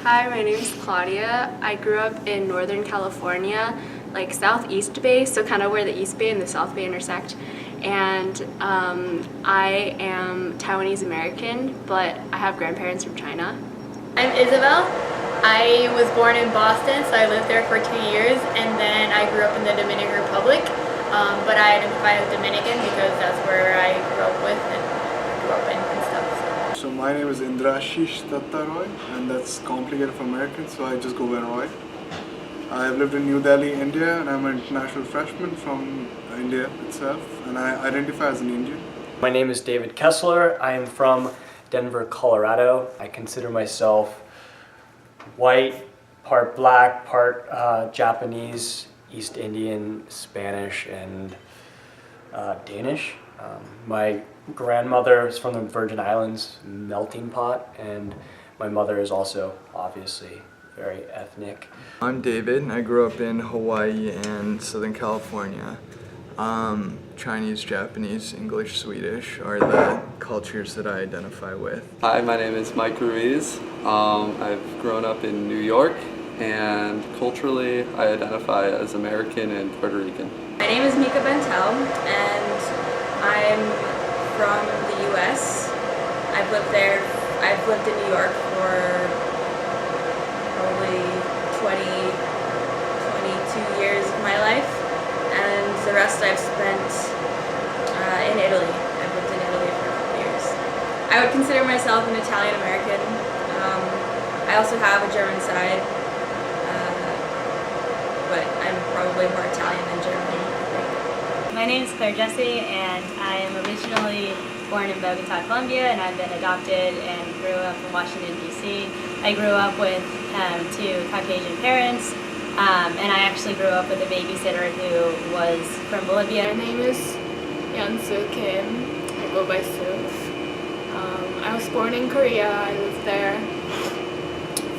Hi, my name is Claudia. I grew up in Northern California, like Southeast Bay, so kind of where the East Bay and the South Bay intersect. And I am Taiwanese American, but I have grandparents from China. I'm Isabel. I was born in Boston, so I lived there for 2 years, and then I grew up in the Dominican Republic, but I identify as Dominican because that's where I grew up with and grew up in and stuff. So my name is Indrashish Roy, and that's complicated for Americans, so I just go by Roy. I've lived in New Delhi, India, and I'm an international freshman from India itself, and I identify as an Indian. My name is David Kessler. I am from Denver, Colorado. I consider myself white, part black, part Japanese, East Indian, Spanish, and Danish. My grandmother is from the Virgin Islands, melting pot, and my mother is also obviously very ethnic. I'm David, and I grew up in Hawaii and Southern California. Chinese, Japanese, English, Swedish are the cultures that I identify with. Hi, my name is Mike Ruiz. I've grown up in New York, and culturally I identify as American and Puerto Rican. My name is Mika Bentel, and I'm from the US. I've lived in New York for probably 22 years of my life, and the rest I've spent in Italy. I've lived in Italy for a couple years. I would consider myself an Italian American. I also have a German side, but I'm probably more Italian than German, I think. My name is Claire Jessie, and I am originally born in Bogota, Colombia, and I've been adopted and grew up in Washington, D.C. I grew up with two Caucasian parents, and I actually grew up with a babysitter who was from Bolivia. My name is Yeonsu Kim. I go by Sue. I was born in Korea. I lived there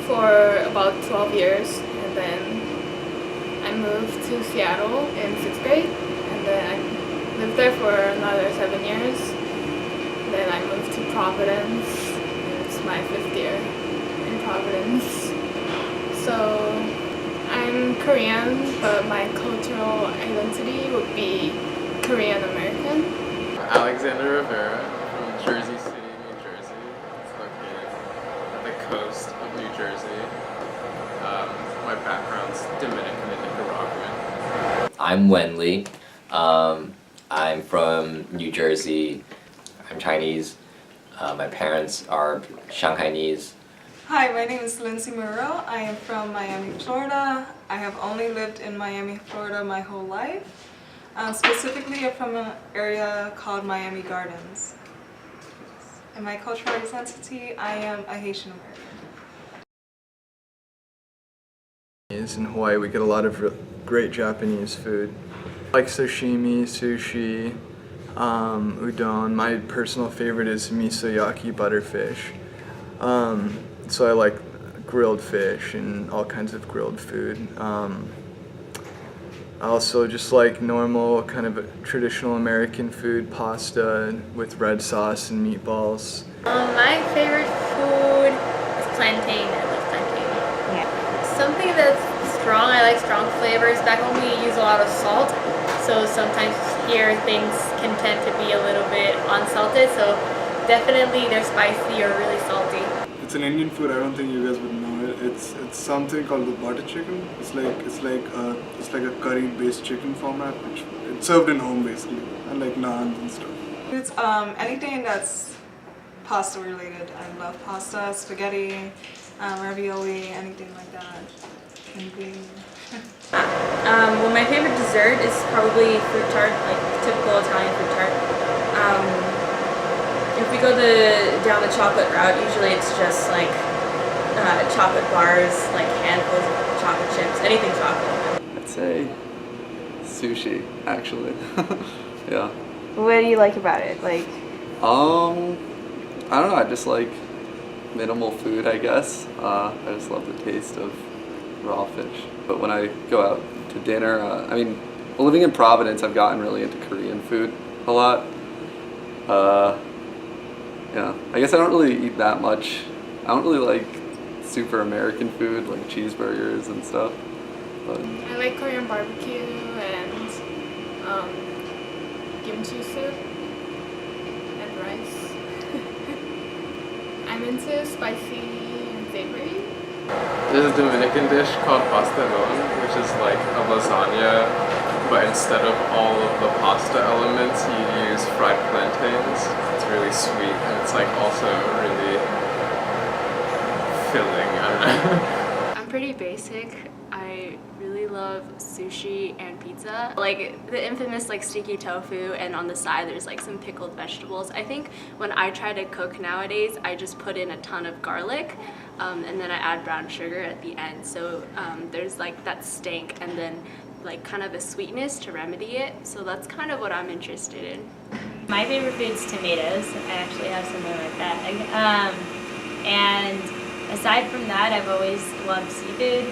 for about 12 years, and then I moved to Seattle in 6th grade, and then I lived there for another 7 years. Then I moved to Providence, and it's my 5th year in Providence. So I'm Korean, but my cultural identity would be Korean American. Alexander Rivera from Jersey City, New Jersey. It's located at the coast of New Jersey. My background's Dominican and Nicaraguan. I'm Wenli. I'm from New Jersey. I'm Chinese. My parents are Shanghainese. Hi, my name is Lindsay Moreau. I am from Miami, Florida. I have only lived in Miami, Florida my whole life. Specifically, I'm from an area called Miami Gardens. In my cultural identity, I am a Haitian American. In Hawaii, we get a lot of great Japanese food, like sashimi, sushi, udon. My personal favorite is misoyaki butterfish. So I like grilled fish and all kinds of grilled food. I also just like normal kind of traditional American food, pasta with red sauce and meatballs. My favorite food is plantain. I love plantain. Yeah. Something that's strong. I like strong flavors. Back home we use a lot of salt, so sometimes here things can tend to be a little bit unsalted. So definitely they're spicy or really salty. It's an Indian food. I don't think you guys would know it. It's something called the butter chicken. It's like a curry-based chicken format, which it's served in home basically, and like naans and stuff. It's anything that's pasta related. I love pasta, spaghetti, ravioli, anything like that. Well, my favorite dessert is probably fruit tart, like typical Italian fruit tart. If we go down the chocolate route, usually it's just like chocolate bars, like handfuls of chocolate chips, anything chocolate. I'd say sushi, actually. Yeah. What do you like about it? I don't know, I just like minimal food, I guess. I just love the taste of raw fish. But when I go out to dinner, living in Providence, I've gotten really into Korean food a lot. Yeah, I guess I don't really eat that much. I don't really like super American food like cheeseburgers and stuff. But I like Korean barbecue and kimchi soup and rice. I'm into spicy and savory. There's a Dominican dish called pastelón, which is like a lasagna, but instead of all of the pasta elements, you use fried plantains. It's really sweet, and it's like also really filling. I don't know. I'm pretty basic. I really love sushi and pizza. Like the infamous like sticky tofu, and on the side there's like some pickled vegetables. I think when I try to cook nowadays, I just put in a ton of garlic and then I add brown sugar at the end. So there's like that stank and then like kind of a sweetness to remedy it. So that's kind of what I'm interested in. My favorite food is tomatoes. I actually have something like that. And aside from that, I've always loved seafood.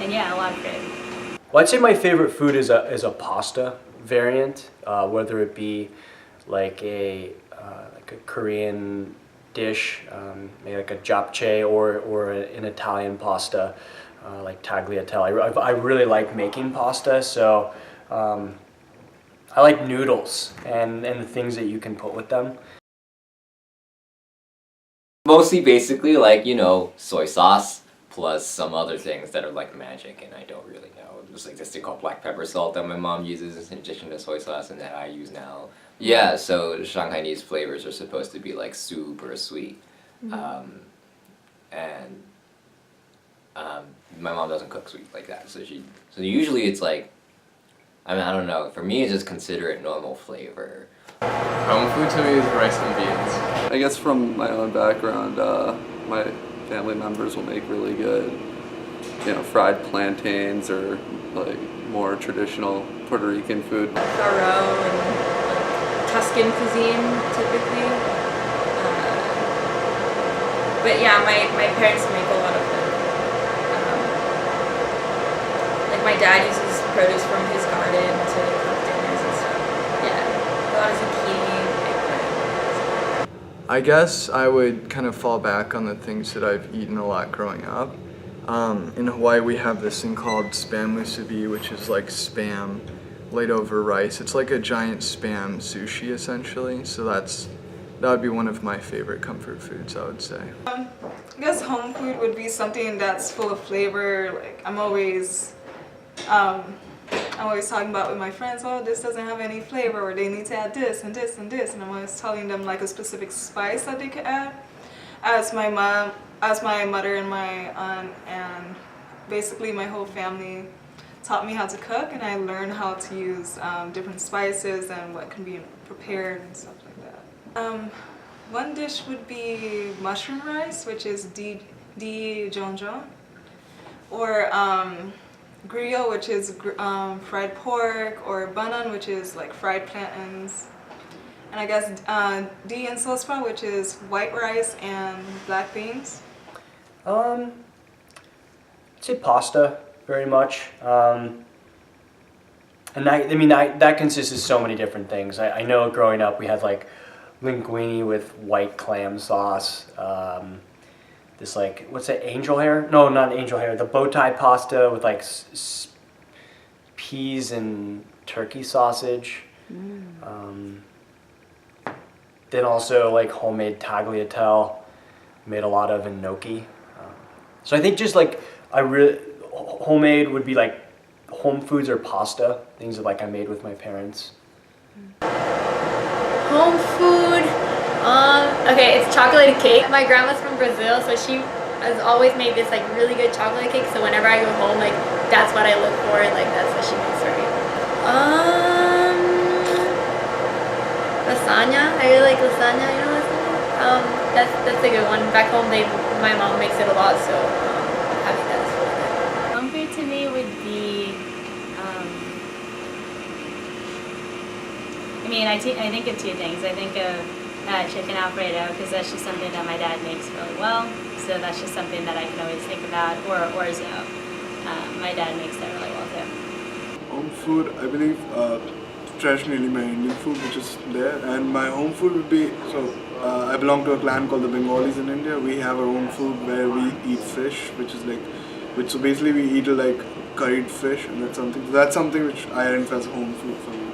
And yeah, a lot of fruit. Well, I'd say my favorite food is a pasta variant, whether it be like a Korean dish, maybe like a japchae, or an Italian pasta, like tagliatelle. I really like making pasta, so I like noodles and the things that you can put with them. Mostly basically like, you know, soy sauce plus some other things that are like magic and I don't really know. There's like this thing called black pepper salt that my mom uses in addition to soy sauce and that I use now. Yeah, so Shanghainese flavors are supposed to be like super sweet. And my mom doesn't cook sweet like that, so usually it's like, I mean, I don't know, for me it's just consider it normal flavor. Home food to me is rice and beans. I guess from my own background, my family members will make really good, you know, fried plantains or like more traditional Puerto Rican food. Faro and Tuscan cuisine, typically. But yeah, my parents make a lot of them. Like my dad uses produce from his garden to cook dinners and stuff. Yeah, a lot of zucchini, eggplant. I guess I would kind of fall back on the things that I've eaten a lot growing up. In Hawaii we have this thing called spam musubi, which is like spam laid over rice. It's like a giant spam sushi essentially, so that would be one of my favorite comfort foods, I would say. I guess home food would be something that's full of flavor. Like I'm always talking about with my friends, oh, this doesn't have any flavor, or they need to add this and this and this, and I'm always telling them like a specific spice that they could add. As my mother and my aunt and basically my whole family taught me how to cook, and I learned how to use different spices and what can be prepared and stuff like that. One dish would be mushroom rice, which is di jonjon, or griot, which is fried pork, or banan, which is like fried plantains, and I guess di and sospa, which is white rice and black beans. I'd say pasta very much, and that consists of so many different things. I know growing up we had like linguine with white clam sauce. This like, what's it, angel hair? No, not angel hair. The bow tie pasta with like peas and turkey sausage. Then also like homemade tagliatelle, made a lot of in gnocchi. So I think just like homemade would be like home foods or pasta, things that like I made with my parents. Home food. Okay, it's chocolate cake. My grandma's from Brazil, so she has always made this like really good chocolate cake. So whenever I go home, like that's what I look for. Like that's what she makes for me. Lasagna. I really like lasagna. You know lasagna? That's a good one. Back home, my mom makes it a lot, so having that is really good. Home food to me would be, I think of two things. I think of chicken Alfredo, because that's just something that my dad makes really well. So that's just something that I can always think about, or orzo. My dad makes that really well too. Home food, I believe, traditionally my Indian food, which is there, and my home food would be, so I belong to a clan called the Bengalis in India. We have our own food where we eat fish, so basically we eat like curried fish, and that's something which I identify as home food for me.